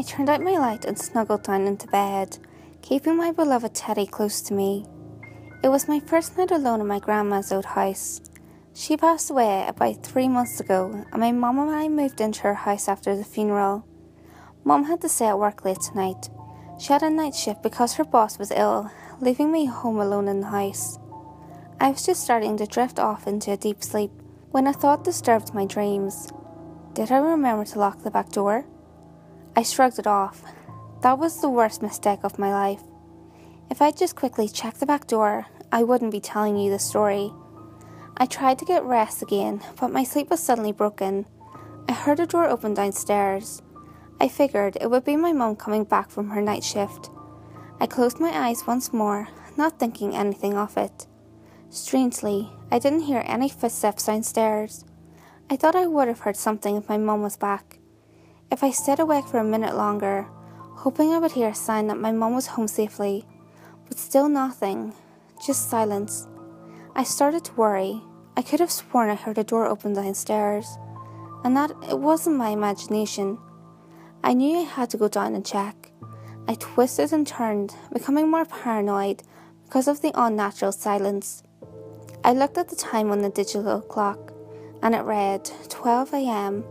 turned out my light and snuggled down into bed, keeping my beloved Teddy close to me. It was my first night alone in my grandma's old house. She passed away about 3 months ago, and my mum and I moved into her house after the funeral. Mum had to stay at work late tonight. She had a night shift because her boss was ill, leaving me home alone in the house. I was just starting to drift off into a deep sleep when a thought disturbed my dreams. Did I remember to lock the back door? I shrugged it off. That was the worst mistake of my life. If I'd just quickly checked the back door, I wouldn't be telling you the story. I tried to get rest again, but my sleep was suddenly broken. I heard a door open downstairs. I figured it would be my mum coming back from her night shift. I closed my eyes once more, not thinking anything of it. Strangely, I didn't hear any footsteps downstairs. I thought I would have heard something if my mum was back. If I stayed awake for a minute longer, hoping I would hear a sign that my mum was home safely, but still nothing, just silence. I started to worry. I could have sworn I heard a door open downstairs, and that it wasn't my imagination. I knew I had to go down and check. I twisted and turned, becoming more paranoid because of the unnatural silence. I looked at the time on the digital clock, and it read 12 a.m.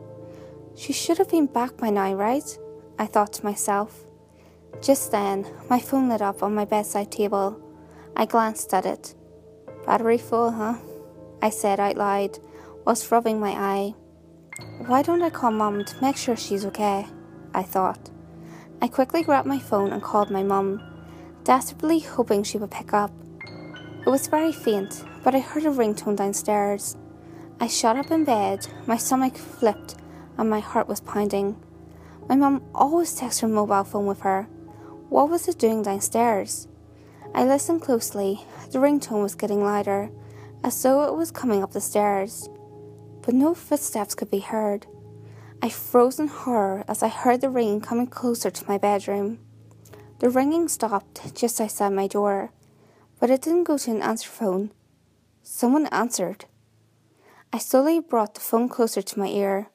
She should have been back by now, right? I thought to myself. Just then, my phone lit up on my bedside table. I glanced at it. Battery full, huh? I said out loud, whilst rubbing my eye. Why don't I call Mum to make sure she's okay? I thought. I quickly grabbed my phone and called my mum, desperately hoping she would pick up. It was very faint, but I heard a ringtone downstairs. I shot up in bed, my stomach flipped, and my heart was pounding. My mum always takes her mobile phone with her. What was it doing downstairs? I listened closely. The ringtone was getting louder, as though it was coming up the stairs. But no footsteps could be heard. I froze in horror as I heard the ringing coming closer to my bedroom. The ringing stopped just outside my door, but it didn't go to an answer phone. Someone answered. I slowly brought the phone closer to my ear.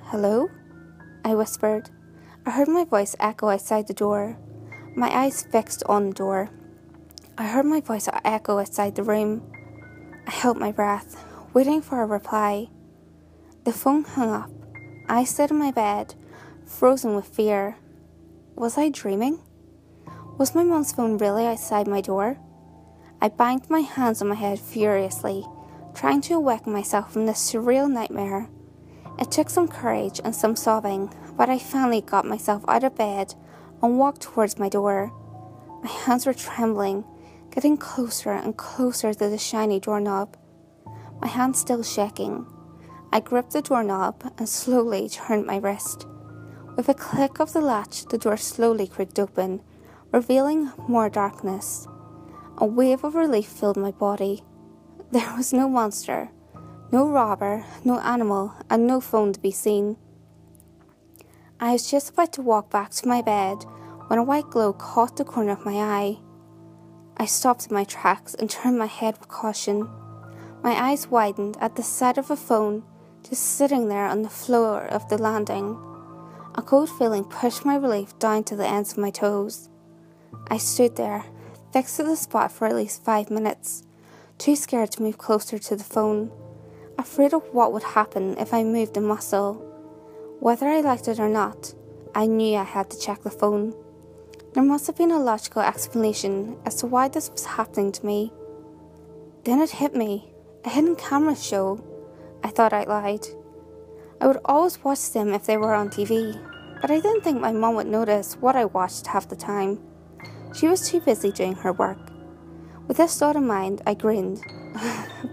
Hello? I whispered. I heard my voice echo outside the door, my eyes fixed on the door. I heard my voice echo outside the room. I held my breath, waiting for a reply. The phone hung up. I stood in my bed, frozen with fear. Was I dreaming? Was my mum's phone really outside my door? I banged my hands on my head furiously, trying to awaken myself from this surreal nightmare. It took some courage and some sobbing, but I finally got myself out of bed and walked towards my door. My hands were trembling, getting closer and closer to the shiny doorknob. My hands still shaking. I gripped the doorknob and slowly turned my wrist. With a click of the latch, the door slowly creaked open, revealing more darkness. A wave of relief filled my body. There was no monster, no robber, no animal, and no phone to be seen. I was just about to walk back to my bed when a white glow caught the corner of my eye. I stopped in my tracks and turned my head with caution. My eyes widened at the sight of a phone just sitting there on the floor of the landing. A cold feeling pushed my relief down to the ends of my toes. I stood there, fixed to the spot for at least 5 minutes, too scared to move closer to the phone, afraid of what would happen if I moved a muscle. Whether I liked it or not, I knew I had to check the phone. There must have been a logical explanation as to why this was happening to me. Then it hit me. A hidden camera show, I thought out loud. I would always watch them if they were on TV, but I didn't think my mum would notice what I watched half the time. She was too busy doing her work. With this thought in mind, I grinned.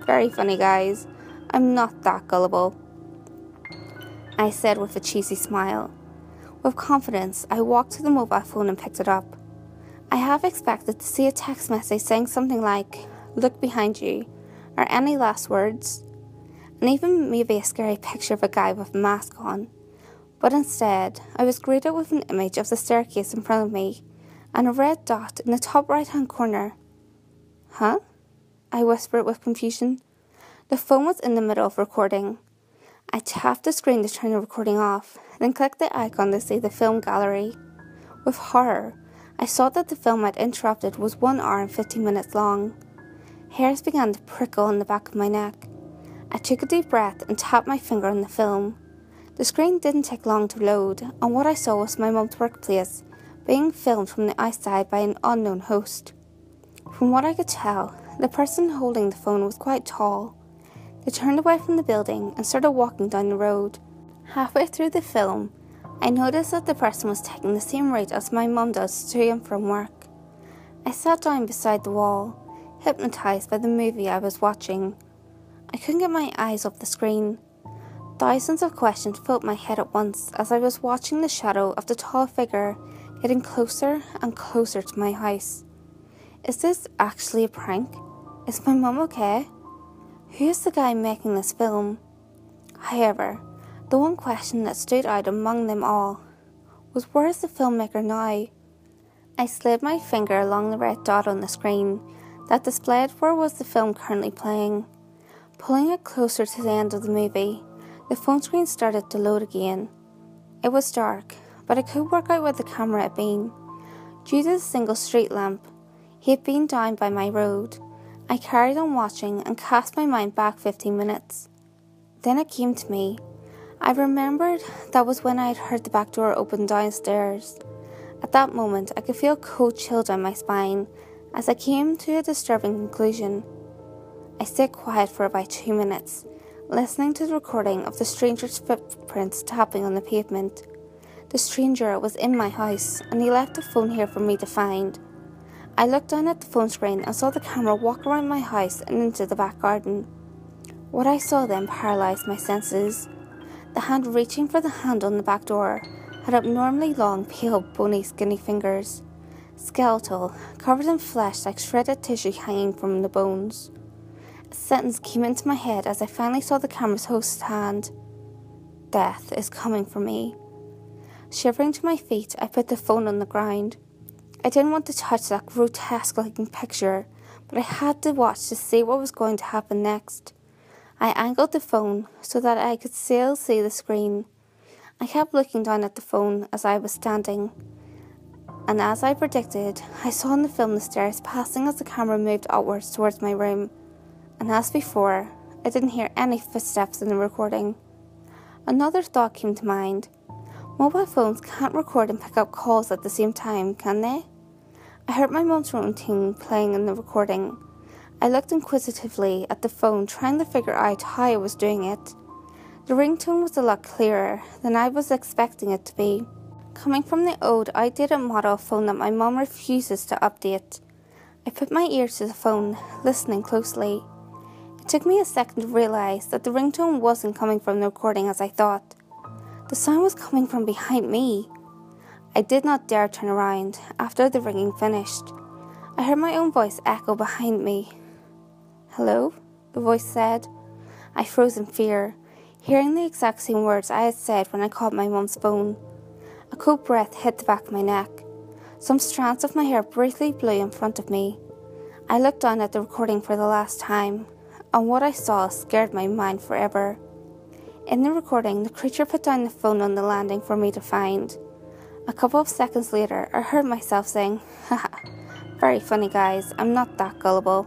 Very funny, guys. I'm not that gullible, I said with a cheesy smile. With confidence, I walked to the mobile phone and picked it up. I half expected to see a text message saying something like, "Look behind you," or any last words, and even maybe a scary picture of a guy with a mask on. But instead, I was greeted with an image of the staircase in front of me, and a red dot in the top right-hand corner. Huh? I whispered with confusion. The phone was in the middle of recording. I tapped the screen to turn the recording off, then clicked the icon to see the film gallery. With horror, I saw that the film I'd interrupted was 1 hour and 15 minutes long. Hairs began to prickle on the back of my neck. I took a deep breath and tapped my finger on the film. The screen didn't take long to load, and what I saw was my mum's workplace being filmed from the outside by an unknown host. From what I could tell, the person holding the phone was quite tall. They turned away from the building and started walking down the road. Halfway through the film, I noticed that the person was taking the same route as my mum does to and from work. I sat down beside the wall, hypnotised by the movie I was watching. I couldn't get my eyes off the screen. Thousands of questions filled my head at once as I was watching the shadow of the tall figure getting closer and closer to my house. Is this actually a prank? Is my mum okay? Who is the guy making this film? However, the one question that stood out among them all was, where is the filmmaker now? I slid my finger along the red dot on the screen that displayed where was the film currently playing. Pulling it closer to the end of the movie, the phone screen started to load again. It was dark, but I could work out where the camera had been. Due to the single street lamp, he had been down by my road. I carried on watching and cast my mind back 15 minutes. Then it came to me. I remembered that was when I had heard the back door open downstairs. At that moment, I could feel a cold chill down my spine as I came to a disturbing conclusion. I stayed quiet for about 2 minutes, listening to the recording of the stranger's footprints tapping on the pavement. The stranger was in my house, and he left the phone here for me to find. I looked down at the phone screen and saw the camera walk around my house and into the back garden. What I saw then paralysed my senses. The hand reaching for the handle on the back door had abnormally long, pale, bony, skinny fingers. Skeletal, covered in flesh like shredded tissue hanging from the bones. A sentence came into my head as I finally saw the camera's host's hand. Death is coming for me. Shivering to my feet, I put the phone on the ground. I didn't want to touch that grotesque-looking picture, but I had to watch to see what was going to happen next. I angled the phone so that I could still see the screen. I kept looking down at the phone as I was standing, and as I predicted, I saw in the film the stairs passing as the camera moved upwards towards my room, and as before, I didn't hear any footsteps in the recording. Another thought came to mind. Mobile phones can't record and pick up calls at the same time, can they? I heard my mum's ringtone playing in the recording. I looked inquisitively at the phone, trying to figure out how I was doing it. The ringtone was a lot clearer than I was expecting it to be, coming from the old, outdated model phone that my mum refuses to update. I put my ear to the phone, listening closely. It took me a second to realise that the ringtone wasn't coming from the recording as I thought. The sound was coming from behind me. I did not dare turn around after the ringing finished. I heard my own voice echo behind me. "Hello?" the voice said. I froze in fear, hearing the exact same words I had said when I called my mum's phone. A cold breath hit the back of my neck. Some strands of my hair briefly blew in front of me. I looked down at the recording for the last time, and what I saw scared my mind forever. In the recording, the creature put down the phone on the landing for me to find. A couple of seconds later, I heard myself saying, "Haha, very funny guys, I'm not that gullible."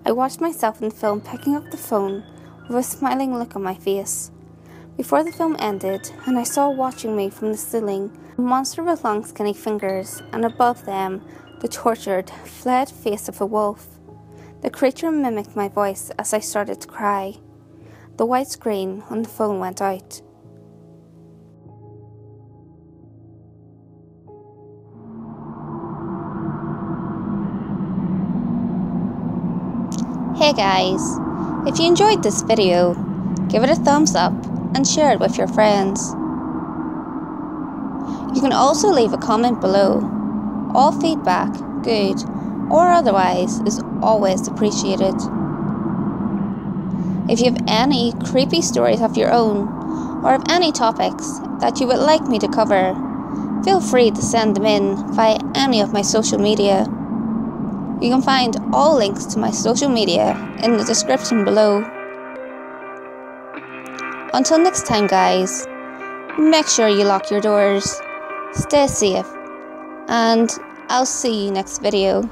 I watched myself in the film picking up the phone with a smiling look on my face. Before the film ended, and I saw watching me from the ceiling, a monster with long skinny fingers, and above them, the tortured, flayed face of a wolf. The creature mimicked my voice as I started to cry. The white screen on the phone went out. Hey guys, if you enjoyed this video, give it a thumbs up and share it with your friends. You can also leave a comment below. All feedback, good or otherwise, is always appreciated. If you have any creepy stories of your own, or have any topics that you would like me to cover, feel free to send them in via any of my social media. You can find all links to my social media in the description below. Until next time, guys, make sure you lock your doors, stay safe, and I'll see you next video.